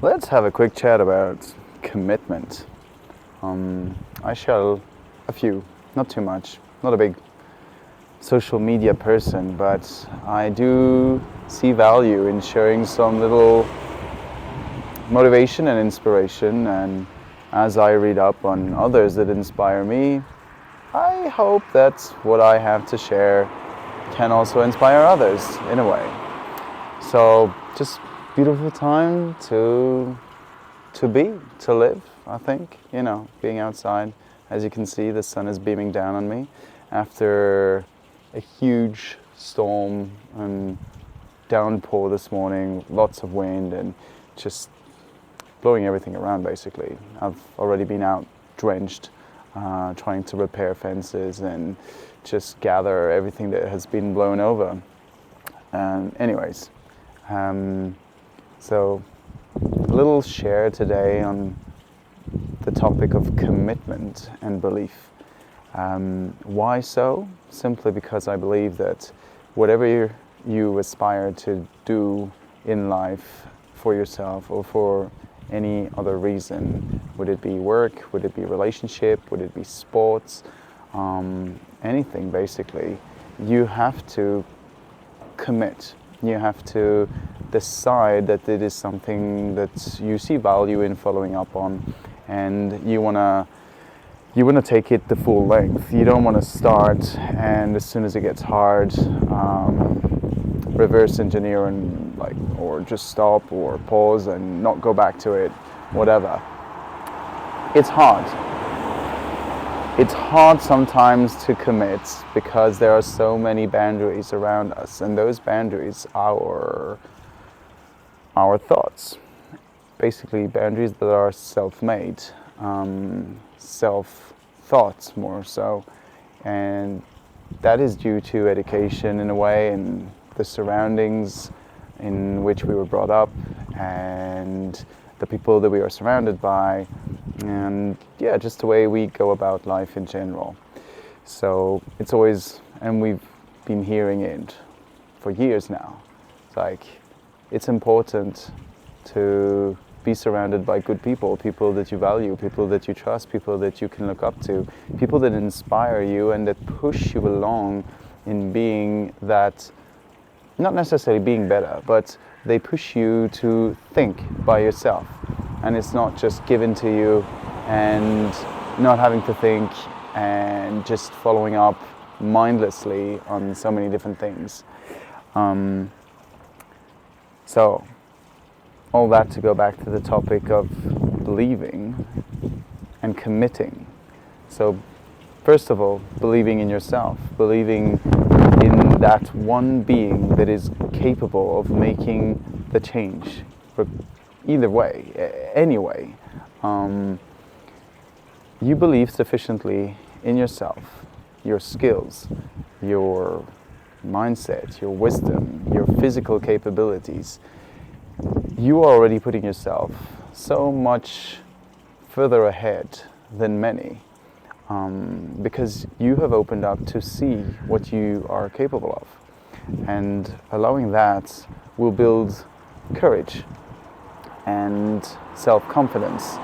Let's have a quick chat about commitment. I share a few, not too much, not a big social media person, but I do see value in sharing some little motivation and inspiration, and as I read up on others that inspire me, I hope that what I have to share can also inspire others in a way. So just beautiful time to live, I think. Being outside. As you can see, the sun is beaming down on me after a huge storm and downpour this morning, lots of wind and just blowing everything around basically. I've already been out drenched, trying to repair fences and just gather everything that has been blown over. Anyways, so a little share today on the topic of commitment and belief. Why so? Simply because I believe that whatever you aspire to do in life for yourself or for any other reason, would it be work, would it be relationship, would it be sports, anything basically, you have to commit. You have to decide that it is something that you see value in following up on, and you wanna take it the full length. You don't want to start and as soon as it gets hard, reverse engineer and or just stop or pause and not go back to it, whatever. It's hard. It's hard sometimes to commit because there are so many boundaries around us, and those boundaries are our thoughts. Basically, boundaries that are self-made, self-thoughts more so, and that is due to education in a way, and the surroundings in which we were brought up, and the people that we are surrounded by, and just the way we go about life in general. So it's always, and we've been hearing it for years now, it's important to be surrounded by good people that you value, people that you trust, people that you can look up to, people that inspire you and that push you along in being that, not necessarily being better, but they push you to think by yourself. And it's not just given to you and not having to think and just following up mindlessly on so many different things. So all that to go back to the topic of believing and committing. So first of all, believing in yourself, believing in that one being that is capable of making the change, either way, any way. You believe sufficiently in yourself, your skills, your mindset, your wisdom, your physical capabilities. You are already putting yourself so much further ahead than many, because you have opened up to see what you are capable of, and allowing that will build courage and self-confidence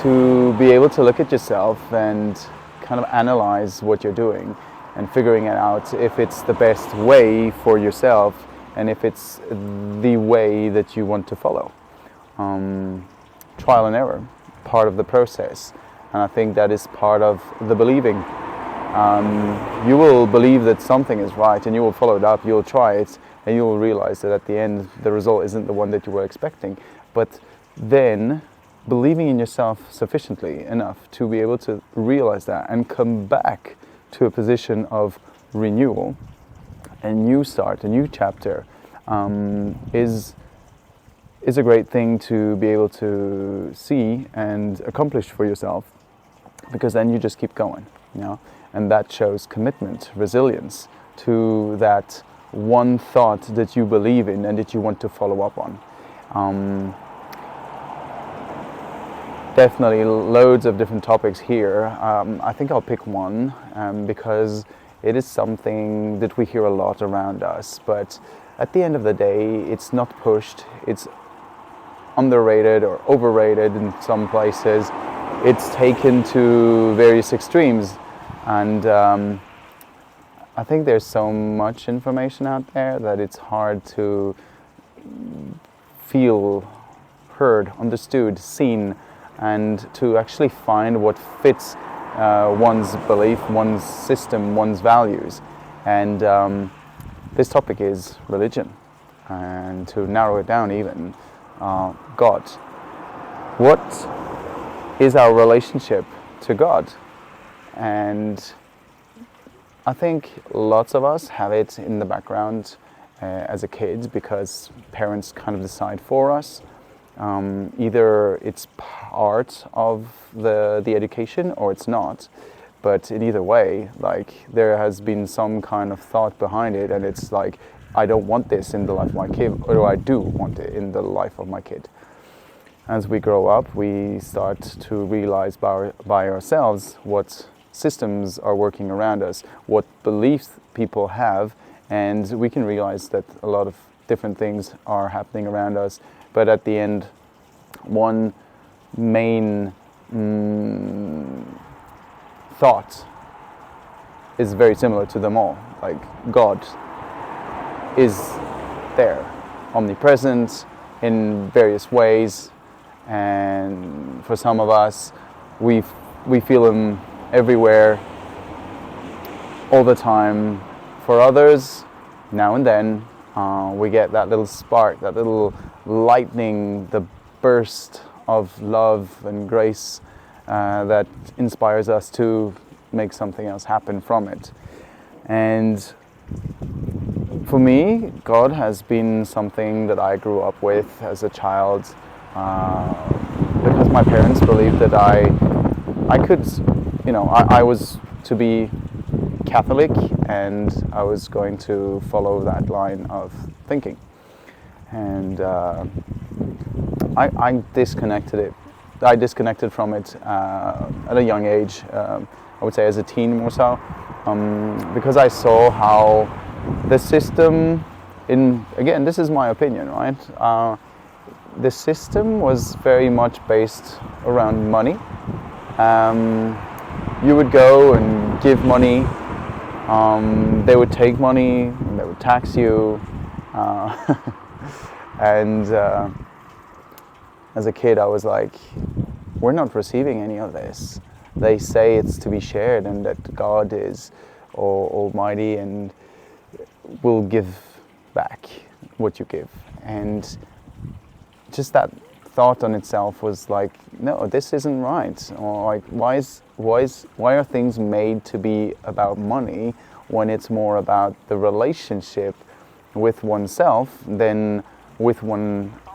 to be able to look at yourself and kind of analyze what you're doing and figuring it out if it's the best way for yourself and if it's the way that you want to follow. Trial and error, part of the process, and I think that is part of the believing. You will believe that something is right and you will follow it up, you'll try it, and you will realize that at the end the result isn't the one that you were expecting. But then believing in yourself sufficiently enough to be able to realize that and come back to a position of renewal, a new start, a new chapter, is a great thing to be able to see and accomplish for yourself, because then you just keep going, and that shows commitment, resilience to that one thought that you believe in and that you want to follow up on. Definitely loads of different topics here. I think I'll pick one because it is something that we hear a lot around us, but at the end of the day, it's not pushed, it's underrated or overrated in some places. It's taken to various extremes, and I think there's so much information out there that it's hard to feel heard, understood, seen, and to actually find what fits one's belief, one's system, one's values. And this topic is religion, and to narrow it down even, God. What is our relationship to God? And I think lots of us have it in the background as a kid because parents kind of decide for us. Either it's part of the education or it's not. But in either way, like, there has been some kind of thought behind it, and it's like, I don't want this in the life of my kid, or I do want it in the life of my kid. As we grow up, we start to realize by ourselves what systems are working around us, what beliefs people have, and we can realize that a lot of different things are happening around us. But at the end, one main thought is very similar to them all. Like, God is there, omnipresent in various ways, and for some of us, we feel Him everywhere, all the time. For others, now and then, we get that little spark, that little lightning, the burst of love and grace that inspires us to make something else happen from it. And for me, God has been something that I grew up with as a child, because my parents believed that I could, I was to be Catholic, and I was going to follow that line of thinking. And I disconnected from it at a young age. I would say as a teen more so, because I saw how the system, again, this is my opinion, right? The system was very much based around money. You would go and give money, they would take money, and they would tax you, and as a kid I was like, we're not receiving any of this. They say it's to be shared, and that God is almighty and will give back what you give. And just that thought on itself was like, no, this isn't right. Or like, why are things made to be about money when it's more about the relationship with oneself than with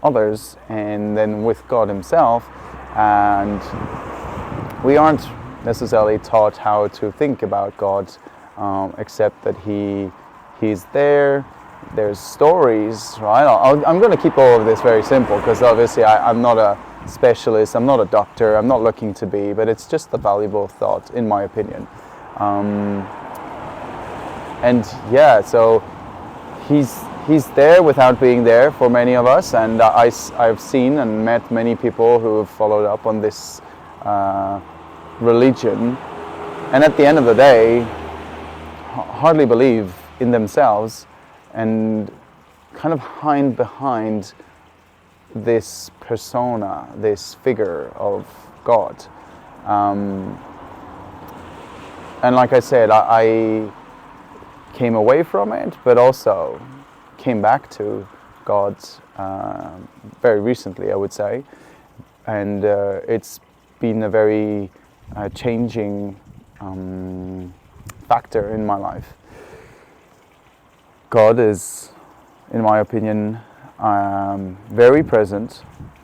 others, and then with God Himself? And we aren't necessarily taught how to think about God, except that He's there. There's stories, right? I'm going to keep all of this very simple, because obviously I'm not a specialist, I'm not a doctor, I'm not looking to be, but it's just a valuable thought, in my opinion. And yeah, so He's there without being there for many of us, and I've seen and met many people who have followed up on this religion, and at the end of the day, hardly believe in themselves, and kind of hide behind this persona, this figure of God. And like I said, I came away from it, but also came back to God very recently, I would say. And it's been a very changing factor in my life. God is, in my opinion, very present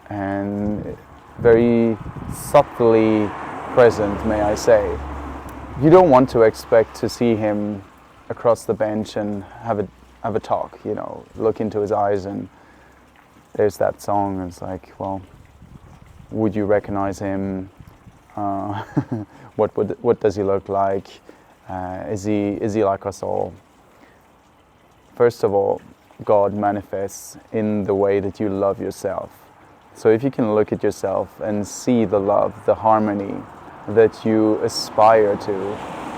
and very subtly present, may I say. You don't want to expect to see Him across the bench and have a talk, look into His eyes, and there's that song, and it's like, well, would you recognize Him? What does He look like? Is he like us all? First of all, God manifests in the way that you love yourself. So if you can look at yourself and see the love, the harmony that you aspire to,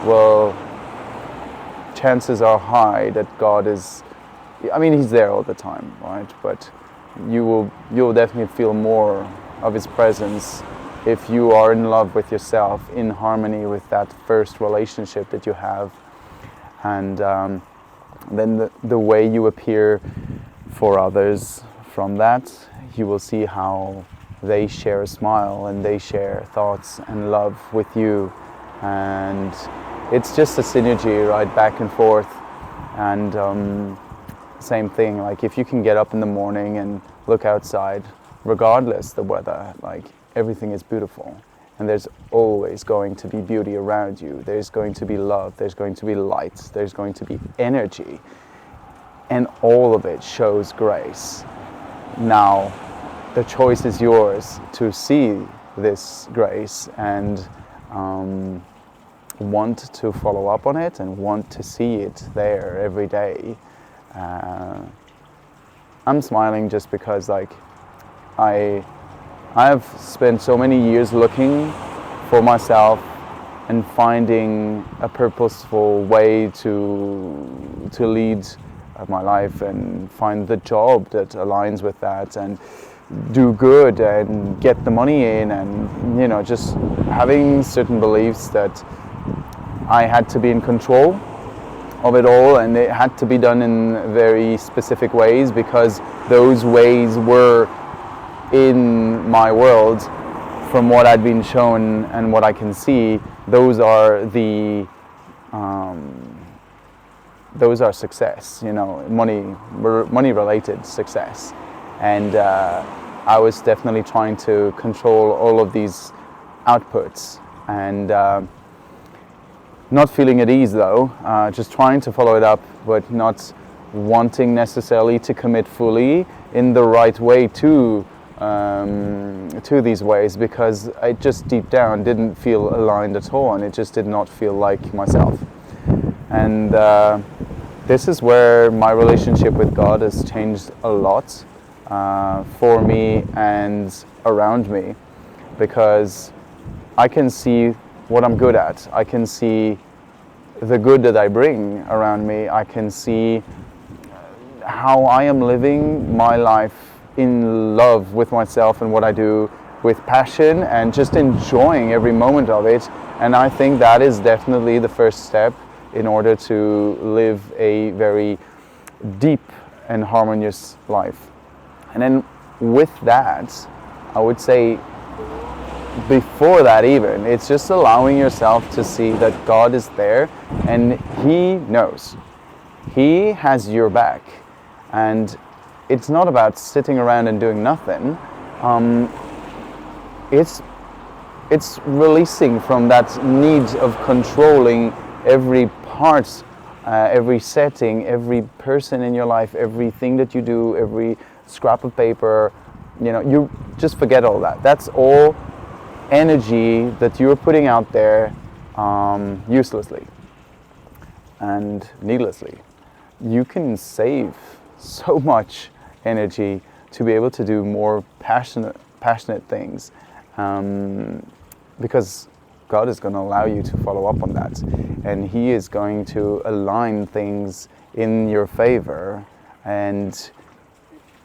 well, chances are high that God is, I mean, He's there all the time, right? But you'll definitely feel more of His presence if you are in love with yourself, in harmony with that first relationship that you have. And then the way you appear for others from that, you will see how they share a smile and they share thoughts and love with you. And it's just a synergy, right, back and forth. And same thing, like if you can get up in the morning and look outside, regardless the weather, like everything is beautiful. And there's always going to be beauty around you. There's going to be love, there's going to be light, there's going to be energy. And all of it shows grace. Now, the choice is yours to see this grace and want to follow up on it and want to see it there every day. I'm smiling just because, like, I have spent so many years looking for myself and finding a purposeful way to lead my life and find the job that aligns with that and do good and get the money in, and you know, just having certain beliefs that I had to be in control of it all, and it had to be done in very specific ways because those ways were in my world. From what I'd been shown and what I can see, those are success, you know, money related success. And I was definitely trying to control all of these outputs and not feeling at ease though, just trying to follow it up, but not wanting necessarily to commit fully in the right way to these ways, because I just deep down didn't feel aligned at all, and it just did not feel like myself. And this is where my relationship with God has changed a lot for me and around me, because I can see what I'm good at. I can see the good that I bring around me. I can see how I am living my life in love with myself and what I do, with passion and just enjoying every moment of it. And I think that is definitely the first step in order to live a very deep and harmonious life. And then with that, I would say before that even, it's just allowing yourself to see that God is there and He knows. He has your back. And it's not about sitting around and doing nothing. It's releasing from that need of controlling every part, every setting, every person in your life, everything that you do, every scrap of paper. You know, you just forget all that. That's all energy that you're putting out there uselessly and needlessly. You can save so much energy to be able to do more passionate things, because God is going to allow you to follow up on that, and He is going to align things in your favor, and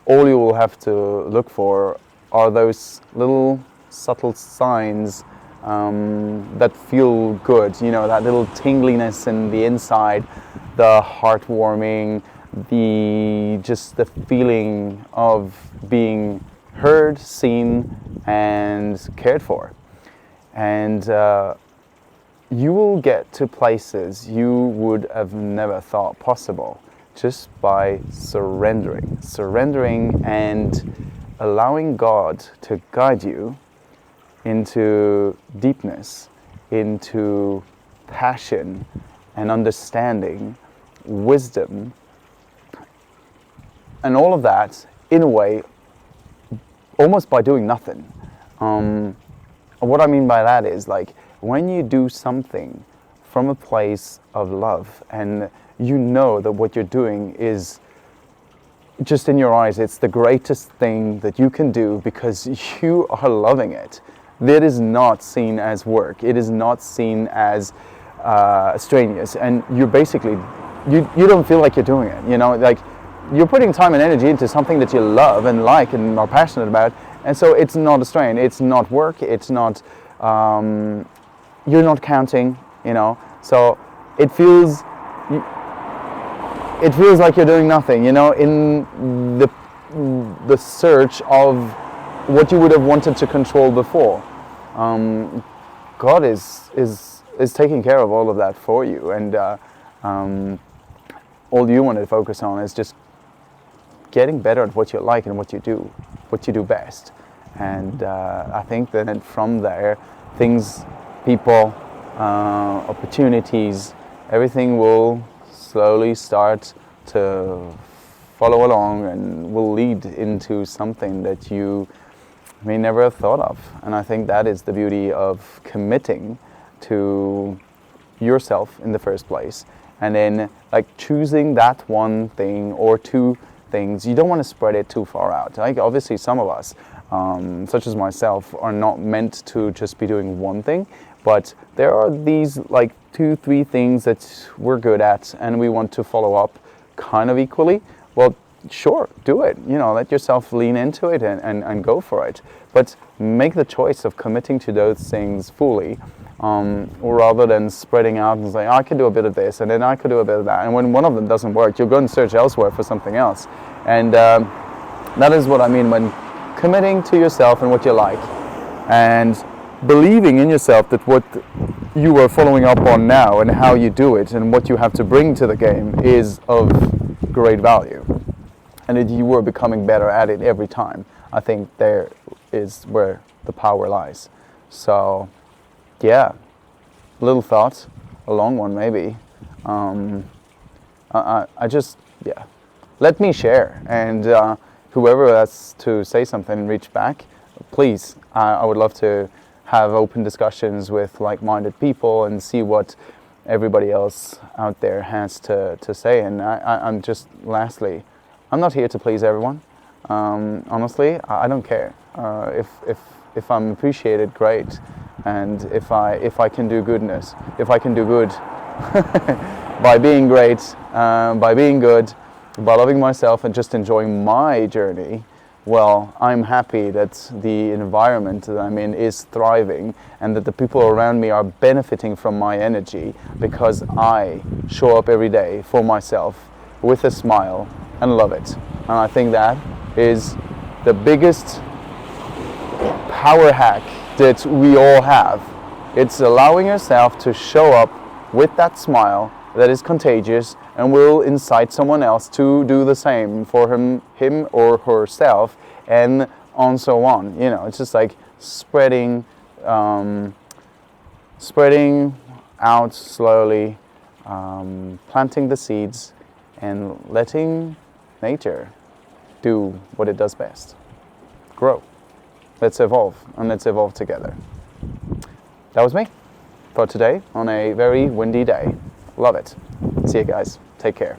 all you will have to look for are those little subtle signs that feel good, you know, that little tingliness in the inside, the heartwarming, the feeling of being heard, seen, and cared for. And you will get to places you would have never thought possible just by surrendering and allowing God to guide you into deepness, into passion and understanding, wisdom, and all of that in a way, almost by doing nothing. What I mean by that is, like, when you do something from a place of love and you know that what you're doing is just in your eyes, it's the greatest thing that you can do because you are loving it. That is not seen as work. It is not seen as strenuous, and you're basically, you don't feel like you're doing it. You know, like you're putting time and energy into something that you love and like and are passionate about, and so it's not a strain. It's not work. It's not. You're not counting. You know, so it feels. It feels like you're doing nothing, you know, in the search of what you would have wanted to control before. God is taking care of all of that for you, and all you want to focus on is just getting better at what you like and what you do best. And I think that from there, things, people, opportunities, everything will slowly start to follow along and will lead into something that you may never have thought of. And I think that is the beauty of committing to yourself in the first place, and then like choosing that one thing or two things. You don't want to spread it too far out. Like obviously some of us, such as myself, are not meant to just be doing one thing, but there are these like 2-3 things that we're good at and we want to follow up kind of equally. Well, sure, do it. You know, let yourself lean into it and go for it. But make the choice of committing to those things fully, rather than spreading out and saying, I could do a bit of this and then I could do a bit of that. And when one of them doesn't work, you'll go and search elsewhere for something else. And that is what I mean when committing to yourself and what you like, and believing in yourself that what you are following up on now and how you do it and what you have to bring to the game is of great value, and that you are becoming better at it every time. I think there is where the power lies. So yeah, little thought, a long one maybe. I just, yeah, let me share, and whoever has to say something and reach back, please, I would love to have open discussions with like-minded people and see what everybody else out there has to say. And I'm just, lastly, I'm not here to please everyone. Honestly, I don't care. If I'm appreciated, great. And if I can do goodness, if I can do good by being great, by being good, by loving myself and just enjoying my journey, well, I'm happy that the environment that I'm in is thriving and that the people around me are benefiting from my energy because I show up every day for myself with a smile and love it. And I think that is the biggest power hack that we all have. It's allowing yourself to show up with that smile that is contagious and will incite someone else to do the same for him or herself, and on so on. You know, it's just like spreading out slowly, planting the seeds and letting nature do what it does best. Grow. Let's evolve, and let's evolve together. That was me for today on a very windy day. Love it. See you guys. Take care.